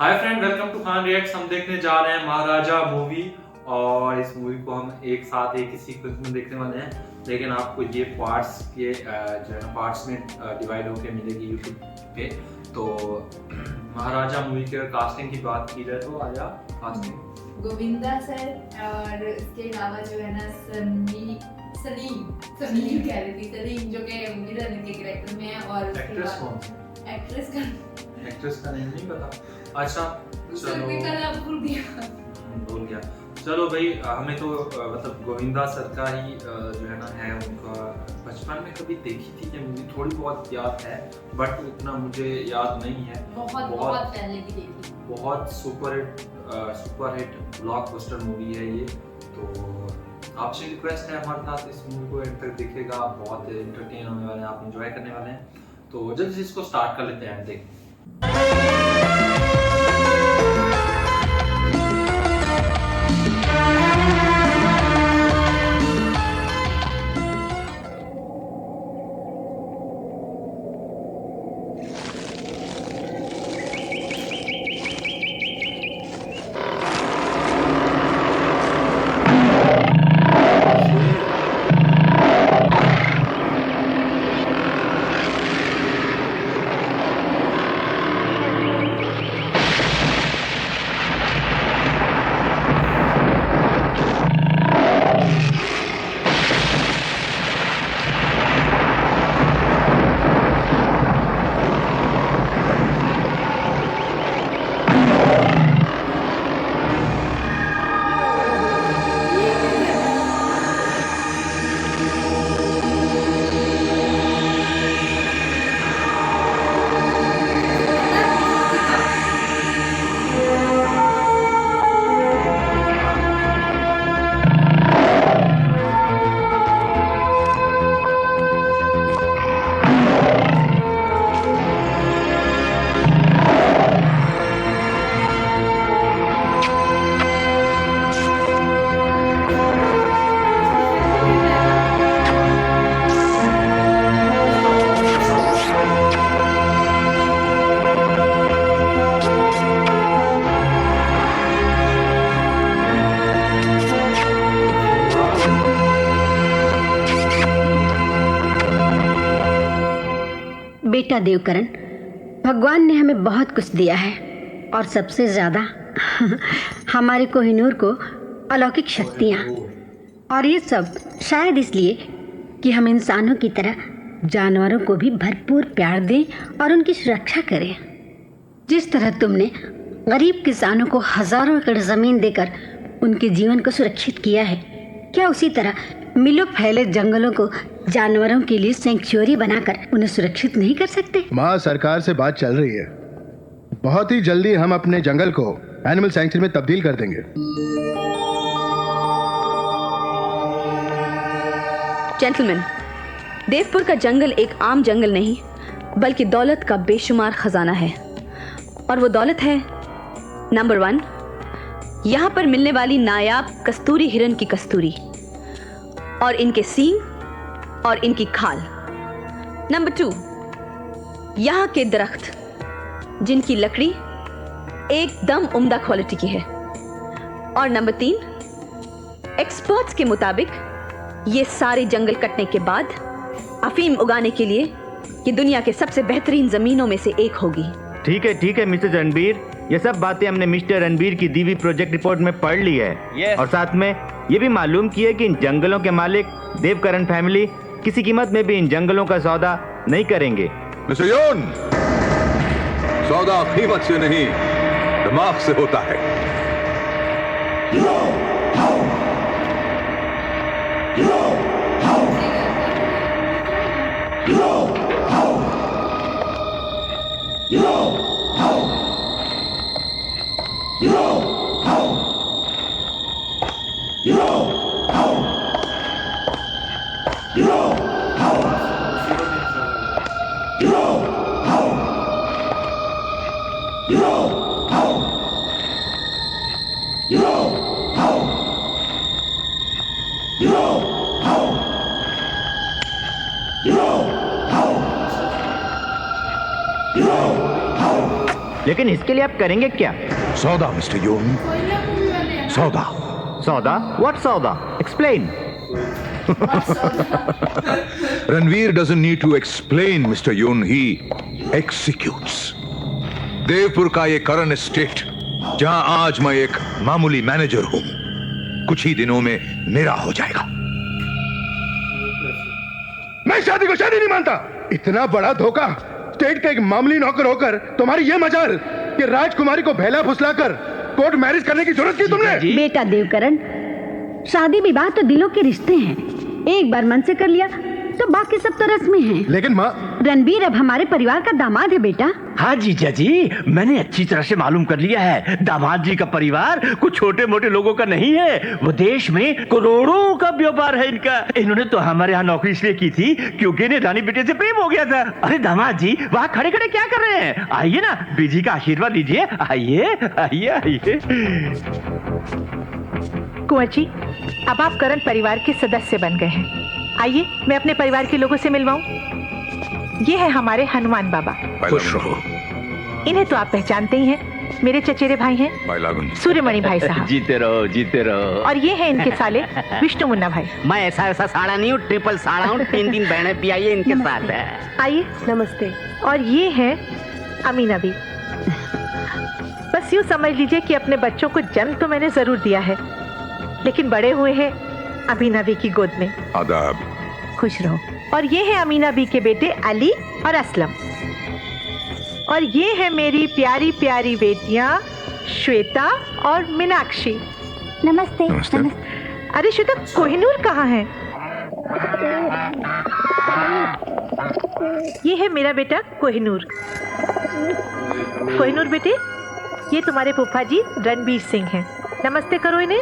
Hi friend, welcome to Khan reacts. हम देखने जा रहे हैं महाराजा मूवी और इस मूवी को हम एक साथ एक ही सीक्वेंस में देखने वाले हैं, लेकिन आपको ये पार्ट्स के जो है ना पार्ट्स में डिवाइड होकर मिलेगी यूट्यूब पे। तो महाराजा मूवी के कास्टिंग की बात की जाए तो आया कास्टिंग गोविंदा सर और इसके अलावा जो है ना सलीम कह रही थी, सलीम जो कि विलन के कैरेक्टर में है। और एक्ट्रेस कौन? एक्ट्रेस का नेम नहीं पता। अच्छा चलो, भूल गया। चलो भाई, हमें तो मतलब गोविंदा सर का ही जो है ना है उनका बचपन में कभी देखी थी कि मुझे थोड़ी बहुत याद है, बट उतना मुझे याद नहीं है। बहुत पहले की देखी। बहुत सुपर हिट ब्लॉकबस्टर मूवी है ये। तो आपसे रिक्वेस्ट है हमारे साथ इस मूवी को एंड तक देखिएगा, आप बहुत एंटरटेन होने वाले हैं, आप एंजॉय करने वाले हैं। तो जल्दी से इसको स्टार्ट कर लेते हैं। देख बेटा देवकरण, भगवान ने हमें बहुत कुछ दिया है और सबसे ज़्यादा हमारे कोहिनूर को अलौकिक शक्तियाँ। और ये सब शायद इसलिए कि हम इंसानों की तरह जानवरों को भी भरपूर प्यार दें और उनकी सुरक्षा करें। जिस तरह तुमने गरीब किसानों को हज़ारों एकड़ ज़मीन देकर उनके जीवन को सुरक्षित किया है, क्या उसी तरह मिलों फैले जंगलों को जानवरों के लिए सेंक्चुअरी बनाकर उन्हें सुरक्षित नहीं कर सकते? माँ, सरकार से बात चल रही है। बहुत ही जल्दी हम अपने जंगल को एनिमल सैंक्चुरी में तब्दील कर देंगे। जेंटलमैन, देवपुर का जंगल एक आम जंगल नहीं बल्कि दौलत का बेशुमार खजाना है। और वो दौलत है नंबर 1, यहाँ पर मिलने वाली नायाब कस्तूरी हिरन की कस्तूरी और इनके सींग और इनकी खाल। नंबर 2, यहाँ के दरख्त जिनकी लकड़ी एकदम उम्दा क्वालिटी की है। और नंबर 3, एक्सपर्ट्स के मुताबिक ये सारे जंगल कटने के बाद अफीम उगाने के लिए ये दुनिया के सबसे बेहतरीन जमीनों में से एक होगी। ठीक है मिस्टर रणबीर, ये सब बातें हमने मिस्टर रणबीर की दी हुई प्रोजेक्ट रिपोर्ट में पढ़ ली है। Yes. और साथ में ये भी मालूम किया कि इन जंगलों के मालिक देवकरण फैमिली किसी कीमत में भी इन जंगलों का सौदा नहीं करेंगे। मिस्टर योन, सौदा कीमत से नहीं दिमाग से होता है। लेकिन इसके लिए आप करेंगे क्या? सौदा मिस्टर यून, कोयला मूवी वाले हैं ना? सौदा। सौदा? व्हाट सौदा? Explain. Ranveer doesn't need to explain, Mr. Yun. He executes. Devpur का ये करण एस्टेट, जहां आज मैं एक मामूली मैनेजर हूं, कुछ ही दिनों में मेरा हो जाएगा। मैं शादी को शादी नहीं मानता। इतना बड़ा धोखा, स्टेट का एक मामूली नौकर होकर तुम्हारी ये मजाल कि राजकुमारी को भैला फुसलाकर कोर्ट मैरिज करने की जरूरत की तुमने? बेटा देवकरण, शादी विवाह तो दिलों के रिश्ते हैं। एक बार मन से कर लिया तो बाकी सब तो रस्मी हैं। लेकिन माँ, रणबीर अब हमारे परिवार का दामाद है बेटा। हाँ जीजा जी, मैंने अच्छी तरह से मालूम कर लिया है, दामाद जी का परिवार कुछ छोटे मोटे लोगों का नहीं है। वो देश में करोड़ों का व्यापार है इनका। इन्होंने तो हमारे यहाँ नौकरी इसलिए की थी क्योंकि इन्हें रानी बेटे से प्रेम हो गया था। अरे दामाद जी, वहाँ खड़े खड़े क्या कर रहे हैं? आइए ना, बीजी का आशीर्वाद लीजिए। आइए आइए आइए। कुंवर जी, अब आप करण परिवार के सदस्य बन गए हैं। आइए मैं अपने परिवार के लोगों से मिलवाऊं। ये है हमारे हनुमान बाबा। खुश रहो। इन्हें तो आप पहचानते ही हैं, मेरे चचेरे भाई हैं सूर्यमणि भाई साहब। जीते रहो जीते रहो। और ये है इनके साले विष्णु मुन्ना भाई। मैं ऐसा साड़ा नहीं हूँ, ट्रिपल साड़ा हूँ। 3 बहनें भी आई है इनके साथ है। आइए नमस्ते। और ये है अमीना भी। बस यूँ समझ लीजिए कि अपने बच्चों को जन्म तो मैंने जरूर दिया है, लेकिन बड़े हुए हैं अमीना बी की गोद में। आदाब। खुश रहो। और ये है अमीना बी के बेटे अली और असलम। और ये है मेरी प्यारी प्यारी बेटियां श्वेता और मीनाक्षी। नमस्ते। नमस्ते। अरे श्वेता, कोहिनूर कहाँ है? ये है मेरा बेटा कोहिनूर। कोहिनूर बेटे, ये तुम्हारे फूफा जी रणबीर सिंह हैं। नमस्ते करो इन्हें।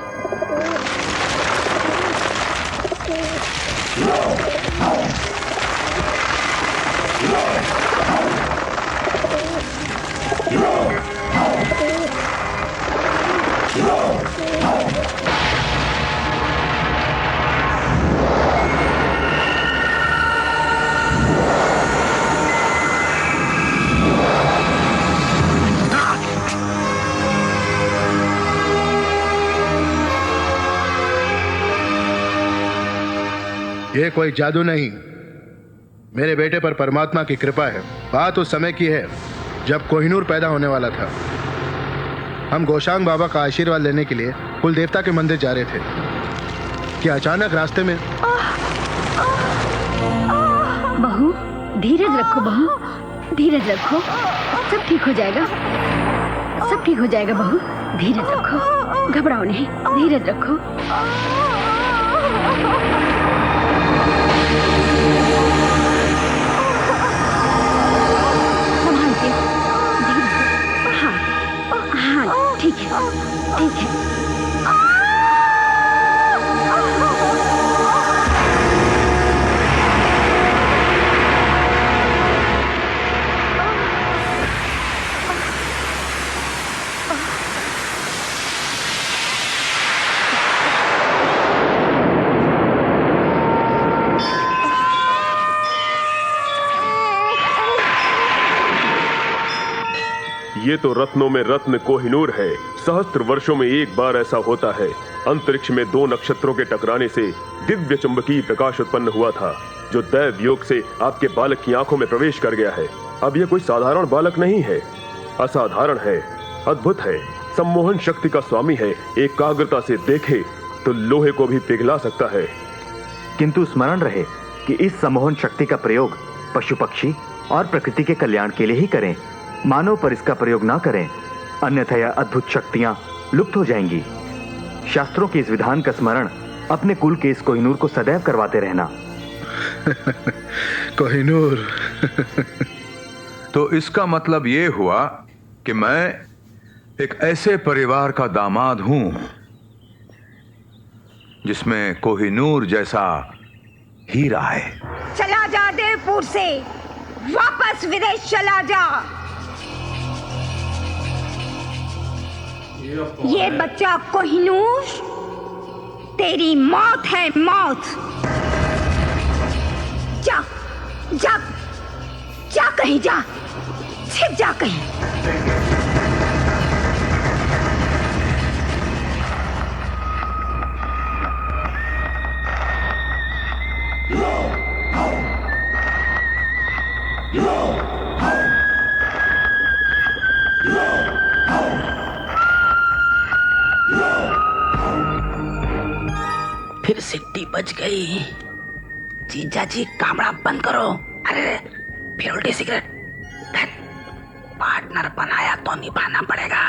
ये कोई जादू नहीं, मेरे बेटे पर परमात्मा की कृपा है। बात उस समय की है जब कोहिनूर पैदा होने वाला था। हम गोशांग बाबा का आशीर्वाद लेने के लिए कुल देवता के मंदिर जा रहे थे कि अचानक रास्ते में। बहू धीरज रखो, बहू धीरज रखो, सब ठीक हो जाएगा, सब ठीक हो जाएगा। बहू धीरज रखो, घबराओ नहीं, धीरज रखो। संभाल के, धीरज से। हाँ हाँ, ठीक है ठीक है। ये तो रत्नों में रत्न कोहिनूर है। सहस्त्र वर्षों में एक बार ऐसा होता है। अंतरिक्ष में 2 नक्षत्रों के टकराने से दिव्य चुंबकीय प्रकाश उत्पन्न हुआ था, जो दैव योग से आपके बालक की आंखों में प्रवेश कर गया है। अब यह कोई साधारण बालक नहीं है, असाधारण है, अद्भुत है, सम्मोहन शक्ति का स्वामी है। एकाग्रता से देखे तो लोहे को भी पिघला सकता है। किंतु स्मरण रहे कि इस सम्मोहन शक्ति का प्रयोग पशु पक्षी और प्रकृति के कल्याण के लिए ही करें, मानव पर इसका प्रयोग ना करें, अन्यथा यह अद्भुत शक्तियां लुप्त हो जाएंगी। शास्त्रों के इस विधान का स्मरण अपने कुल के इस कोहिनूर को सदैव करवाते रहना। कोहिनूर। तो इसका मतलब ये हुआ कि मैं एक ऐसे परिवार का दामाद हूं जिसमें कोहिनूर जैसा हीरा है। चला जा देवपुर से, वापस विदेश चला जा। ये बच्चा कोहिनूर तेरी मौत है, मौत। जा जा जा, कहीं जा, छिप जा कहीं। फिर सिट्टी बज गई। जीजा जी कामड़ा बंद करो। अरे फिर उल्टी सिगरेट। पार्टनर बनाया तो निभाना पड़ेगा।